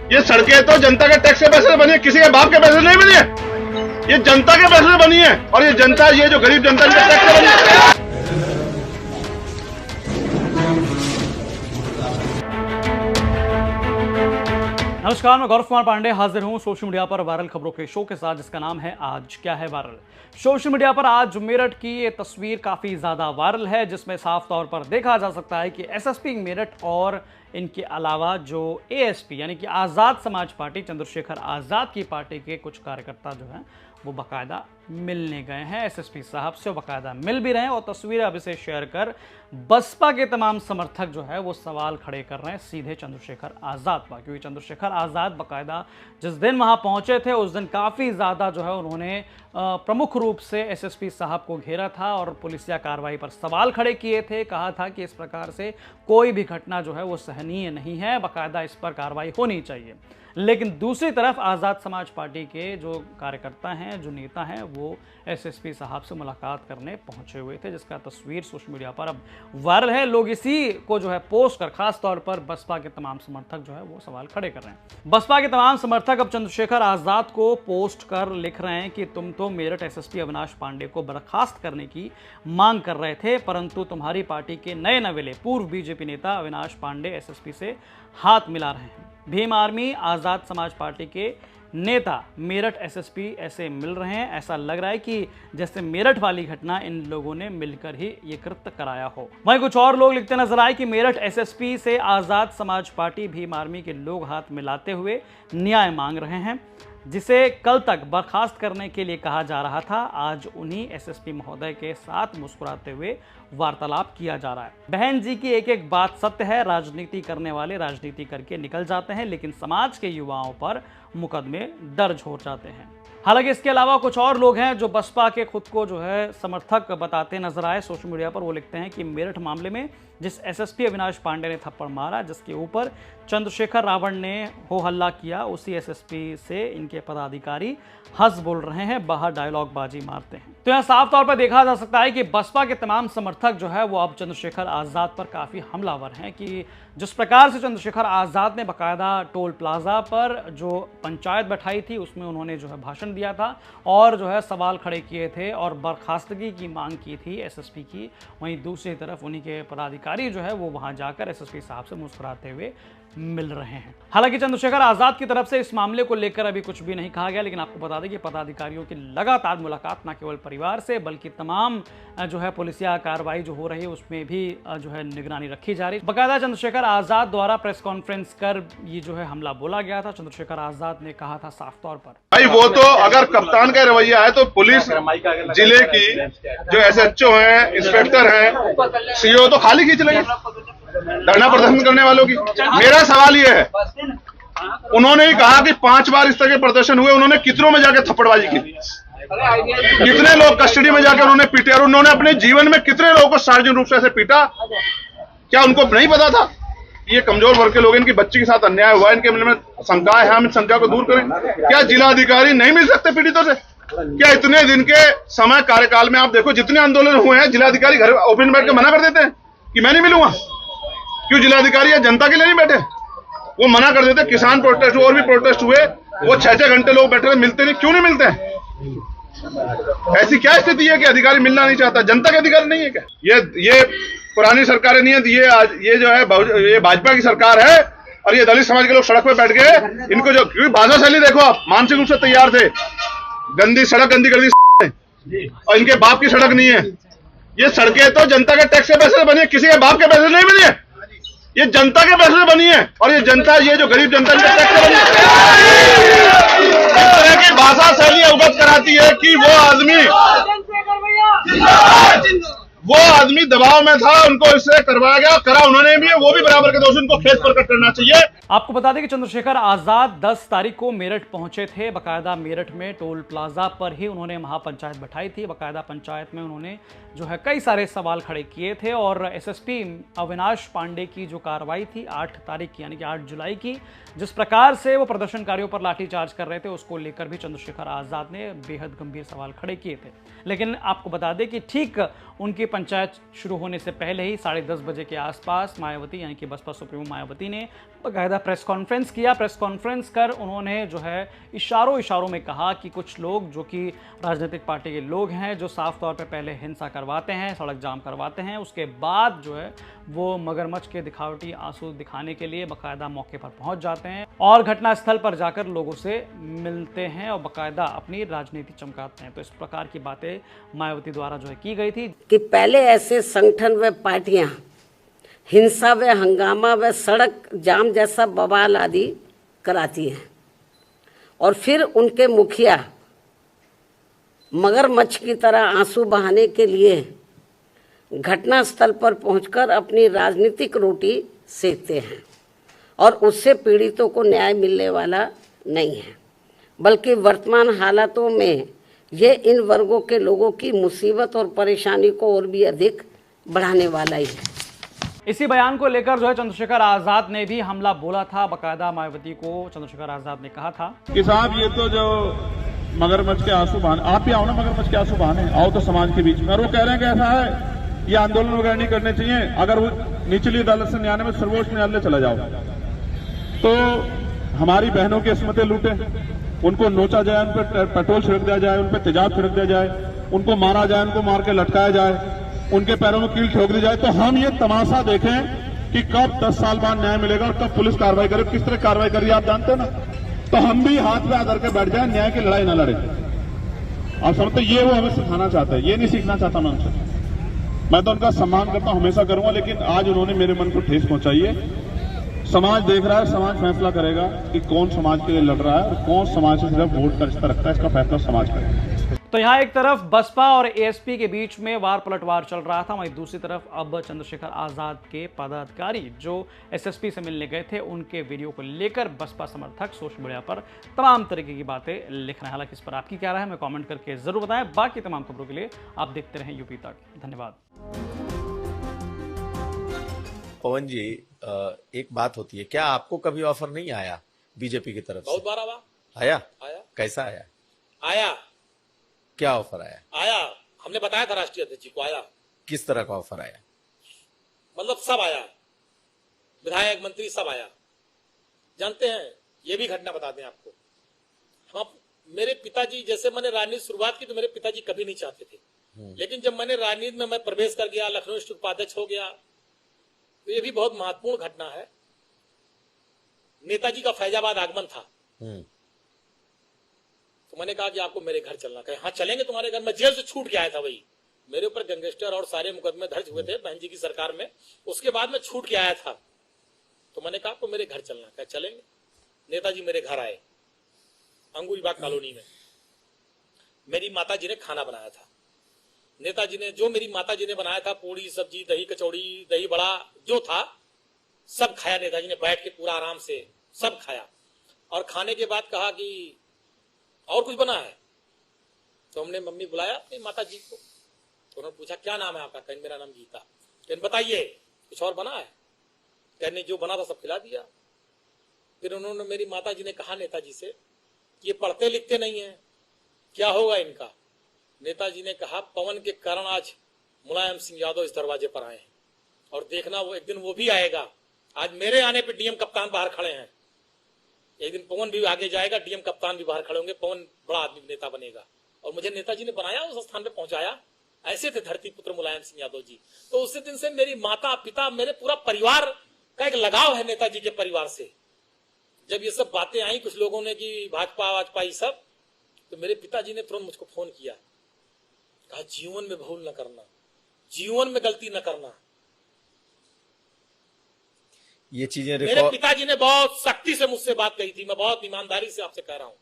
ये सड़कें तो जनता के टैक्स के पैसे से बनी है, किसी के बाप के पैसे नहीं बनी है। ये जनता के पैसे से बनी है और ये जनता, ये जो गरीब जनता के टैक्स से बनी है। नमस्कार, मैं गौरव कुमार पांडे हाजिर हूं सोशल मीडिया पर वायरल खबरों के शो के साथ, जिसका नाम है आज क्या है वायरल। सोशल मीडिया पर आज मेरठ की ये तस्वीर काफ़ी ज़्यादा वायरल है, जिसमें साफ तौर पर देखा जा सकता है कि एसएसपी मेरठ और इनके अलावा जो एएसपी यानी कि आज़ाद समाज पार्टी चंद्रशेखर आज़ाद की पार्टी के कुछ कार्यकर्ता जो हैं वो बाकायदा मिलने गए हैं एसएसपी साहब से, बाकायदा मिल भी रहे हैं और तस्वीरें अब इसे शेयर कर बसपा के तमाम समर्थक जो है वो सवाल खड़े कर रहे हैं सीधे चंद्रशेखर आज़ाद पर, क्योंकि चंद्रशेखर आज़ाद बाकायदा जिस दिन वहां पहुंचे थे उस दिन काफ़ी ज़्यादा जो है उन्होंने प्रमुख रूप से एसएसपी साहब को घेरा था और पुलिसिया कार्रवाई पर सवाल खड़े किए थे। कहा था कि इस प्रकार से कोई भी घटना जो है वो सहनीय नहीं है, बाकायदा इस पर कार्रवाई होनी चाहिए। लेकिन दूसरी तरफ आज़ाद समाज पार्टी के जो कार्यकर्ता हैं, जो नेता हैं, वो एसएसपी साहब से मुलाकात करने पहुंचे हुए थे, जिसका तस्वीर सोशल मीडिया पर अब वायरल है। लोग इसी को जो है पोस्ट कर, खास तौर पर बसपा के तमाम समर्थक जो है वो सवाल खड़े कर रहे हैं। बसपा के तमाम समर्थक अब चंद्रशेखर आज़ाद को पोस्ट कर लिख रहे हैं कि तुम तो मेरठ एसएसपी अविनाश पांडे को बर्खास्त करने की मांग कर रहे थे, परंतु तुम्हारी पार्टी के नए नवेले पूर्व बीजेपी नेता अविनाश पांडे एसएसपी से हाथ मिला रहे हैं। भीम आर्मी आज़ाद समाज पार्टी के नेता मेरठ एसएसपी ऐसे मिल रहे हैं। ऐसा लग रहा है कि जैसे मेरठ वाली घटना इन लोगों ने मिलकर ही ये कृत्य कराया हो। वहीं कुछ और लोग लिखते नजर आए कि मेरठ एसएसपी से आज़ाद समाज पार्टी भीम आर्मी के लोग हाथ मिलाते हुए न्याय मांग रहे हैं, जिसे कल तक बर्खास्त करने के लिए कहा जा रहा था। आज उन्हीं एसएसपी महोदय के साथ मुस्कुराते हुए वार्तालाप किया जा रहा है। बहन जी की एक एक बात सत्य है, राजनीति करने वाले राजनीति करके निकल जाते हैं, लेकिन समाज के युवाओं पर मुकदमे दर्ज हो जाते हैं। हालांकि इसके अलावा कुछ और लोग हैं जो बसपा के खुद को जो है समर्थक बताते नजर आए सोशल मीडिया पर। वो लिखते हैं कि मेरठ मामले में जिस एसएसपी अविनाश पांडे ने थप्पड़ मारा, जिसके ऊपर चंद्रशेखर रावण ने हो हल्ला किया, उसी एसएसपी से इनके पदाधिकारी हंस बोल रहे हैं, बाहर डायलॉग बाजी मारते हैं। तो यहाँ साफ तौर पर देखा जा सकता है कि बसपा के तमाम समर्थक जो है वो अब चंद्रशेखर आज़ाद पर काफ़ी हमलावर हैं कि जिस प्रकार से चंद्रशेखर आज़ाद ने बाकायदा टोल प्लाजा पर जो पंचायत बैठाई थी उसमें उन्होंने जो है भाषण दिया था और जो है सवाल खड़े किए थे और बर्खास्तगी की मांग की थी एसएसपी की, वहीं दूसरी तरफ उन्हीं के पदाधिकारी जो है वो वहां जाकर एसएसपी साहब से मुस्कुराते हुए मिल रहे हैं। हालांकि चंद्रशेखर आज़ाद की तरफ से इस मामले को लेकर अभी कुछ भी नहीं कहा गया, लेकिन आपको बता दें कि पदाधिकारियों की लगातार मुलाकात न केवल परिवार से बल्कि तमाम जो है पुलिसिया कार्रवाई जो हो रही है उसमें भी जो है निगरानी रखी जा रही है। बाकायदा चंद्रशेखर आज़ाद द्वारा प्रेस कॉन्फ्रेंस कर ये जो है हमला बोला गया था। चंद्रशेखर आज़ाद ने कहा था साफ तौर पर, भाई वो तो अगर कप्तान का रवैया है तो पुलिस जिले की जो एसएचओ हैं, इंस्पेक्टर हैं, सीओ तो खाली खींच लेंगे धरना प्रदर्शन करने वालों की। मेरा सवाल ये है, उन्होंने ही कहा कि 5 बार इस तरह के प्रदर्शन हुए, उन्होंने कितनों में जाकर थप्पड़बाजी की, कितने लोग कस्टडी में जाकर उन्होंने पीटे और उन्होंने अपने जीवन में कितने लोगों को सार्वजनिक रूप से ऐसे पीटा। क्या उनको नहीं पता था ये कमजोर वर्ग के लोग, इनकी बच्ची के साथ अन्याय हुआ, इनके मन में शंका है, हम इस शंका को दूर करें। क्या जिलाधिकारी नहीं मिल सकते पीड़ितों से? क्या इतने दिन के समय कार्यकाल में आप देखो जितने आंदोलन हुए हैं, जिलाधिकारी घर ओपन बैठ के मना कर देते हैं कि मैं नहीं मिलूंगा। क्यों जिलाधिकारी या जनता के लिए नहीं बैठे? वो मना कर देते। किसान प्रोटेस्ट और भी प्रोटेस्ट हुए, वो 6-6 घंटे लोग बैठे रहे, मिलते नहीं। क्यों नहीं मिलते हैं? ऐसी क्या स्थिति है कि अधिकारी मिलना नहीं चाहता? जनता के अधिकारी नहीं है क्या? ये पुरानी सरकारें नहीं है, ये जो है ये भाजपा की सरकार है और ये दलित समाज के लोग सड़क पे बैठ गए। इनको जो क्योंकि भाषा शैली देखो आप, मानसिक रूप से तैयार थे। गंदी सड़क गंदी कर दी और इनके बाप की सड़क नहीं है। ये सड़कें तो जनता के टैक्स के पैसे से बनी है, किसी के बाप के पैसे नहीं बनी है। ये जनता के पैसे से बनी है और ये जनता, ये जो गरीब जनता के टैक्स से बनी है। इस तरह की भाषा शैली अवगत कराती है कि वो आदमी दबाव में था, उनको इससे करवाया गया, करा उन्होंने भी, वो भी बराबर के दोषी, उनको खेत प्रकट करना चाहिए। आपको बता दें कि चंद्रशेखर आज़ाद 10 तारीख को मेरठ पहुंचे थे। बाकायदा मेरठ में टोल प्लाजा पर ही उन्होंने महापंचायत बैठाई थी। बाकायदा पंचायत में उन्होंने जो है कई सारे सवाल खड़े किए थे और एसएसपी अविनाश पांडे की जो कार्रवाई थी 8 तारीख की यानी कि 8 जुलाई की, जिस प्रकार से वो प्रदर्शनकारियों पर लाठीचार्ज कर रहे थे, उसको लेकर भी चंद्रशेखर आजाद ने बेहद गंभीर सवाल खड़े किए थे। लेकिन आपको बता दें कि ठीक उनकी पंचायत शुरू होने से पहले ही 10:30 बजे के आसपास मायावती यानी कि बसपा सुप्रीमो मायावती ने बाकायदा प्रेस कॉन्फ्रेंस किया। प्रेस कॉन्फ्रेंस कर उन्होंने जो है इशारों में कहा कि कुछ लोग जो कि राजनीतिक पार्टी के लोग हैं, जो साफ तौर पे पहले हिंसा करवाते हैं, सड़क जाम करवाते हैं, उसके बाद जो है वो मगरमच्छ के दिखावटी आंसू दिखाने के लिए बाकायदा मौके पर पहुंच जाते हैं और घटनास्थल पर जाकर लोगों से मिलते हैं और बाकायदा अपनी राजनीति चमकाते हैं। तो इस प्रकार की बातें मायावती द्वारा जो है की गई थी कि पहले ऐसे संगठन व पार्टियां हिंसा व हंगामा व सड़क जाम जैसा बवाल आदि कराती हैं और फिर उनके मुखिया मगरमच्छ की तरह आंसू बहाने के लिए घटनास्थल पर पहुंचकर अपनी राजनीतिक रोटी सेकते हैं और उससे पीड़ितों को न्याय मिलने वाला नहीं है, बल्कि वर्तमान हालातों में ये इन वर्गों के लोगों की मुसीबत और परेशानी को और भी अधिक बढ़ाने वाला ही है। इसी बयान को लेकर जो है चंद्रशेखर आजाद ने भी हमला बोला था। बाकायदा मायावती को चंद्रशेखर आजाद ने कहा था कि साहब ये तो जो मगरमच्छ के आंसू बहाने, आप भी आओ ना मगरमच्छ के आंसू बहाने, आओ तो समाज के बीच में। और वो कह रहे हैं कि ऐसा है, ये आंदोलन वगैरह नहीं करने चाहिए, अगर वो निचली अदालत से न्यायालय में सर्वोच्च न्यायालय चला जाओ। तो हमारी बहनों की इस्मतें लूटे, उनको नोचा जाए, उन पर पेट्रोल छिड़क दिया जाए, उन पर तेजाब छिड़क दिया जाए, उनको मारा जाए, उनको मार के लटकाया जाए, उनके पैरों में कील ठोक दी जाए, तो हम ये तमाशा देखें कि कब 10 साल बाद न्याय मिलेगा और कब पुलिस कार्रवाई करे। किस तरह कार्रवाई करिए आप जानते हैं ना। तो हम भी हाथ पे आकर के बैठ जाए, न्याय की लड़ाई ना लड़े। आप समझते, ये वो हमें सिखाना चाहते हैं, ये नहीं सीखना चाहता मैं उनसे। मैं तो उनका सम्मान करता हूं, हमेशा करूंगा, लेकिन आज उन्होंने मेरे मन को ठेस पहुंचाई है। समाज देख रहा है, समाज फैसला करेगा कि कौन समाज के लिए लड़ रहा है और कौन समाज से सिर्फ वोट का रिश्ता रखता है, इसका फैसला समाज करेगा। तो यहाँ एक तरफ बसपा और एएसपी के बीच में वार पलटवार चल रहा था, वहीं दूसरी तरफ अब चंद्रशेखर आजाद के पदाधिकारी जो एसएसपी से मिलने गए थे, उनके वीडियो को लेकर बसपा समर्थक सोशल मीडिया पर तमाम तरीके की बातें लिख रहे हैं। हालांकि इस पर आपकी क्या राय है, हमें कमेंट करके जरूर बताएं। बाकी तमाम खबरों के लिए आप देखते रहें यूपी तक। धन्यवाद। पवन जी, एक बात होती है, क्या आपको कभी ऑफर नहीं आया बीजेपी की तरफ से? बहुत बार आया। कैसा आया? आया। क्या ऑफर आया? हमने बताया था राष्ट्रीय अध्यक्ष जी को। आया। किस तरह का ऑफर आया? मतलब सब आया, विधायक मंत्री सब आया। जानते हैं, ये भी घटना बता दें आपको, हम मेरे पिताजी, जैसे मैंने राजनीति शुरुआत की तो मेरे पिताजी कभी नहीं चाहते थे, लेकिन जब मैंने राजनीति में मैं प्रवेश कर गया, लखनऊ स्थित उपाध्यक्ष हो गया, तो ये भी बहुत महत्वपूर्ण घटना है। नेताजी का फैजाबाद आगमन था, तो मैंने कहा कि आपको मेरे घर चलना। कहे हाँ चलेंगे तुम्हारे घर। मैं जेल से छूट के आया था, वही मेरे ऊपर गैंगस्टर और सारे मुकदमे दर्ज हुए थे बहन जी की सरकार में, उसके बाद मैं छूट के आया था। तो मैंने कहा आपको मेरे घर चलना। कहे चलेंगे। नेताजी मेरे घर आए, अंगूरीबाग कॉलोनी में। मेरी माता जी ने खाना बनाया था। नेताजी ने, जो मेरी माता जी ने बनाया था, पूड़ी सब्जी, दही कचौड़ी, दही बड़ा जो था, सब खाया। नेताजी ने बैठ के पूरा आराम से सब खाया और खाने के बाद कहा कि और कुछ बना है? तो हमने मम्मी बुलाया अपनी माता जी को, तो उन्होंने पूछा क्या नाम है आपका? कहने मेरा नाम गीता। कहने बताइए कुछ और बना है? कहने जो बना था सब खिला दिया। फिर उन्होंने, मेरी माता जी ने कहा नेताजी से, ये पढ़ते लिखते नहीं है, क्या होगा इनका? नेताजी ने कहा पवन के कारण आज मुलायम सिंह यादव इस दरवाजे पर आए हैं और देखना वो एक दिन वो भी आएगा। आज मेरे आने पे डीएम कप्तान बाहर खड़े हैं, एक दिन पवन भी आगे जाएगा, डीएम कप्तान भी बाहर खड़े होंगे, पवन बड़ा आदमी नेता बनेगा। और मुझे नेताजी ने बनाया, उस स्थान पे पहुंचाया। ऐसे थे धरती पुत्र मुलायम सिंह यादव जी। तो उसी दिन से मेरी माता पिता, मेरे पूरा परिवार का एक लगाव है नेताजी के परिवार से। जब ये सब बातें आई कुछ लोगों ने कि भाजपा वाजपा ये सब, तो मेरे पिताजी ने तुरंत मुझको फोन किया, कहा जीवन में भूल न करना, जीवन में गलती न करना। ये चीजें मेरे पिताजी ने बहुत सख्ती से मुझसे बात कही थी, मैं बहुत ईमानदारी से आपसे कह रहा हूं।